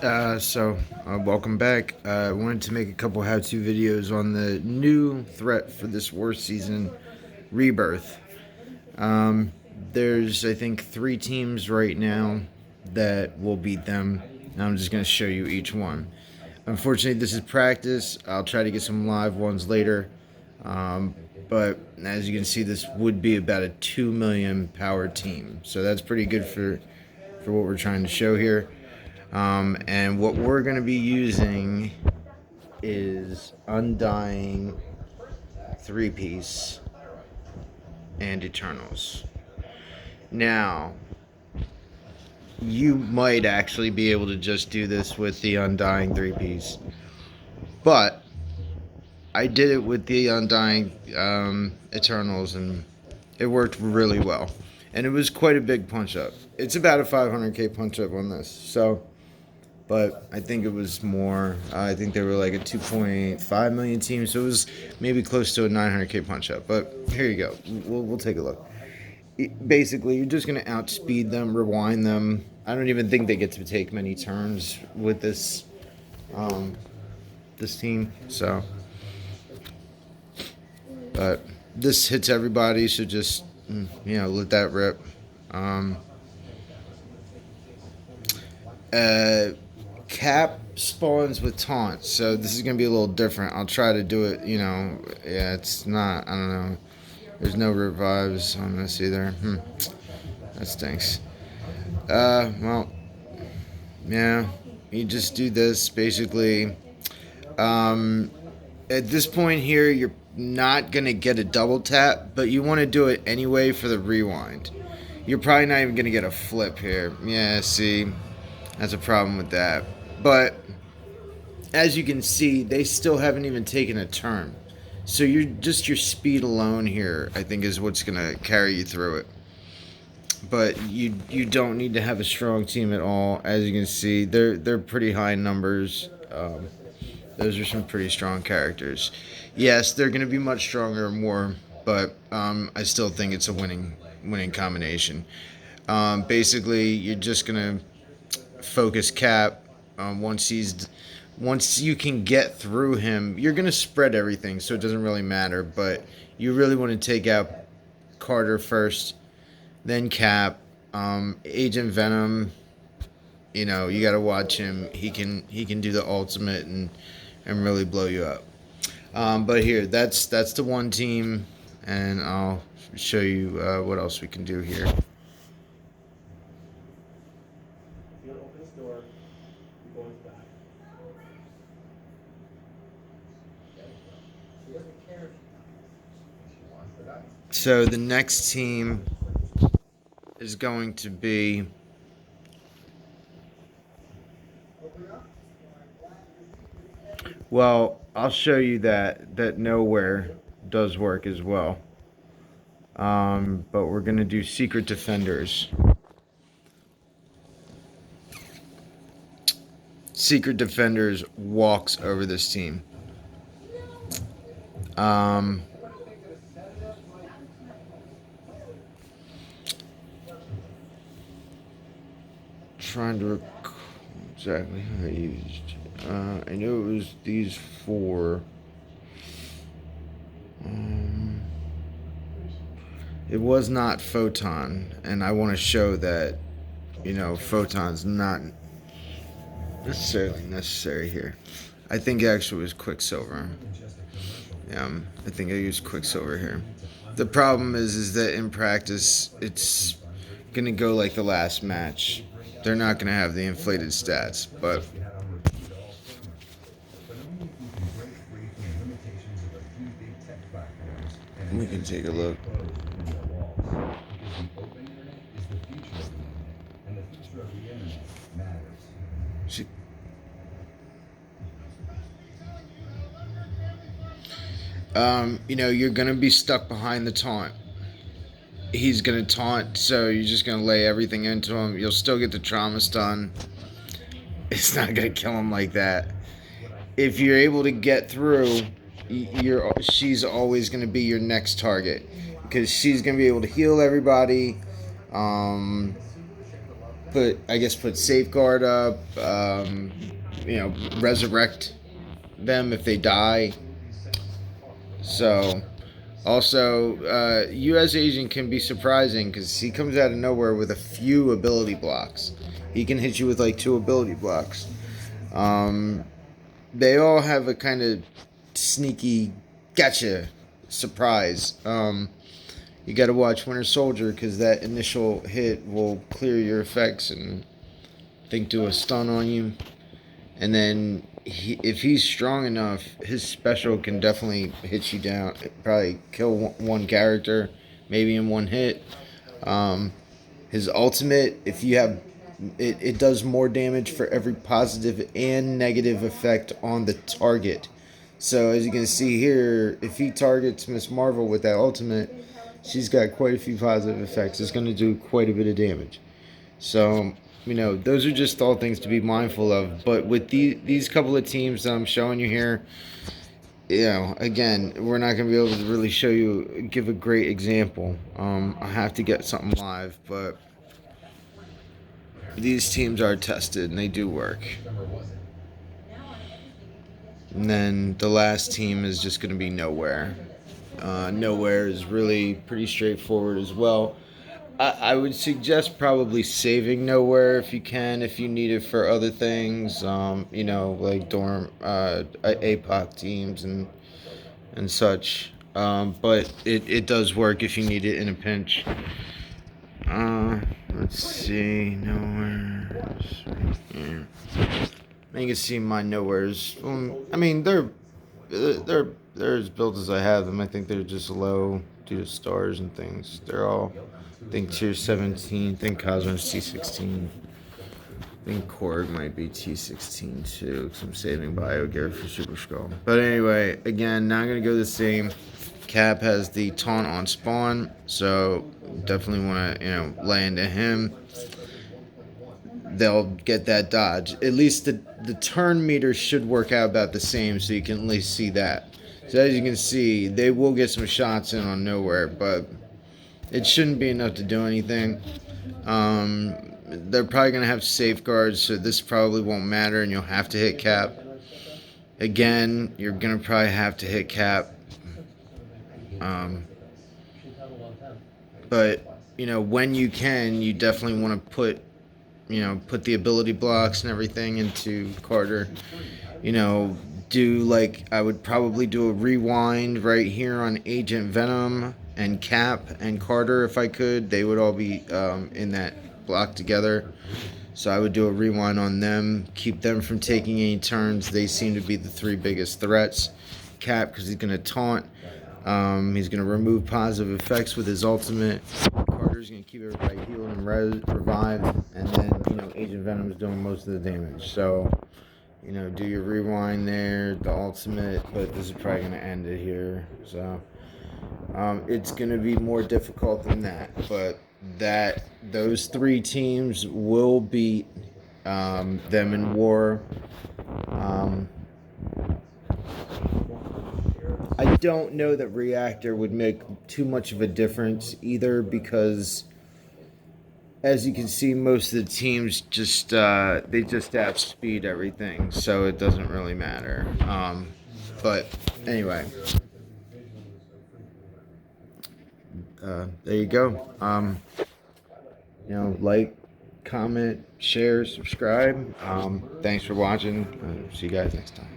Welcome back. I wanted to make a couple how-to videos on the new threat for this war season, Rebirth. Um, there's, I think, 3 teams right now that will beat them. And I'm just going to show you each one. Unfortunately, this is practice. I'll try to get some live ones later. Um, but as you can see, this would be about a 2 million power team. So that's pretty good for what we're trying to show here. And what we're going to be using is Undying 3-piece and Eternals. Now, you might actually be able to just do this with the Undying 3-piece, but I did it with the Undying Eternals, and it worked really well. And it was quite a big punch up. It's about a 500k punch up on this, so. But I think it was more. I think they were like a 2.5 million team, so it was maybe close to a 900k punch up. But here you go. We'll take a look. Basically, you're just gonna outspeed them, rewind them. I don't even think they get to take many turns with this team. So, but this hits everybody, so just let that rip. Cap spawns with taunt, so this is gonna be a little different. I'll try to do it. Yeah, it's not. I don't know. There's no revives on this either. That stinks. Well, yeah. You just do this basically. At this point here, you're not gonna get a double tap, but you want to do it anyway for the rewind. You're probably not even gonna get a flip here. Yeah, see, that's a problem with that. But as you can see, they still haven't even taken a turn. So your speed alone here, I think, is what's gonna carry you through it. But you don't need to have a strong team at all. As you can see, they're pretty high numbers. Those are some pretty strong characters. Yes, they're gonna be much stronger more, but I still think it's a winning combination. Basically, you're just gonna focus Cap. Once you can get through him, you're gonna spread everything, so it doesn't really matter. But you really want to take out Carter first, then Cap. Agent Venom, you gotta watch him. He can do the ultimate and really blow you up. But here, that's the one team, and I'll show you what else we can do here. So the next team is going to be I'll show you that nowhere does work as well. But we're gonna do Secret Defenders. Secret Defenders walks over this team. Trying to recall exactly how I used. I know it was these 4. It was not Photon, and I want to show that Photon's not necessarily necessary here. I think it actually was Quicksilver. Yeah, I think I used Quicksilver here. The problem is that in practice, it's gonna go like the last match. They're not gonna have the inflated stats, but we can take a look. You're gonna be stuck behind the taunt. He's gonna taunt, so you're just gonna lay everything into him. You'll still get the trauma stun. It's not gonna kill him like that. If you're able to get through, she's always gonna be your next target because she's gonna be able to heal everybody. put safeguard up, resurrect them if they die. So also, U.S. agent can be surprising because he comes out of nowhere with a few ability blocks. He can hit you with like 2 ability blocks. Um, they all have a kind of sneaky gotcha surprise. You got to watch Winter Soldier because that initial hit will clear your effects and think do a stun on you. And then if he's strong enough, his special can definitely hit you down. Probably kill one character, maybe in one hit. Um, his ultimate, if you have, it does more damage for every positive and negative effect on the target. So as you can see here, if he targets Miss Marvel with that ultimate, she's got quite a few positive effects. It's going to do quite a bit of damage. So, those are just all things to be mindful of. But with these couple of teams that I'm showing you here, again, we're not going to be able to really give a great example. I have to get something live, but these teams are tested and they do work. And then the last team is just going to be Nowhere. Nowhere is really pretty straightforward as well. I would suggest probably saving Nowhere if you can, if you need it for other things, like dorm, APOC teams and such. But it does work if you need it in a pinch. Let's see, Nowhere. Yeah. You can see my Nowheres. They're as built as I have them. I think they're just low due to stars and things. They're all, I think, tier 17. I think Cosmo's T16. I think Korg might be T16 too, because I'm saving Bio Gear for Super Skull. But anyway, again, not going to go the same. Cap has the taunt on spawn, so definitely want to, lay into him. They'll get that dodge. At least the turn meter should work out about the same, so you can at least see that. So as you can see, they will get some shots in on Nowhere, but it shouldn't be enough to do anything. They're probably going to have safeguards, so this probably won't matter, and you'll have to hit Cap. Again, you're going to probably have to hit Cap. But, when you can, you definitely want to put the ability blocks and everything into Carter. I would probably do a rewind right here on Agent Venom and Cap and Carter if I could. They would all be in that block together. So I would do a rewind on them, keep them from taking any turns. They seem to be the 3 biggest threats. Cap, because he's going to taunt. He's going to remove positive effects with his ultimate. Carter's going to keep everybody healed and revived. And then, Agent Venom's doing most of the damage. So, do your rewind there, the ultimate. But this is probably going to end it here. So, it's going to be more difficult than that. But those 3 teams will beat them in war. I don't know that Reactor would make too much of a difference either, because as you can see, most of the teams just have speed everything, so it doesn't really matter. But anyway, there you go. Like, comment, share, subscribe. Thanks for watching. See you guys next time.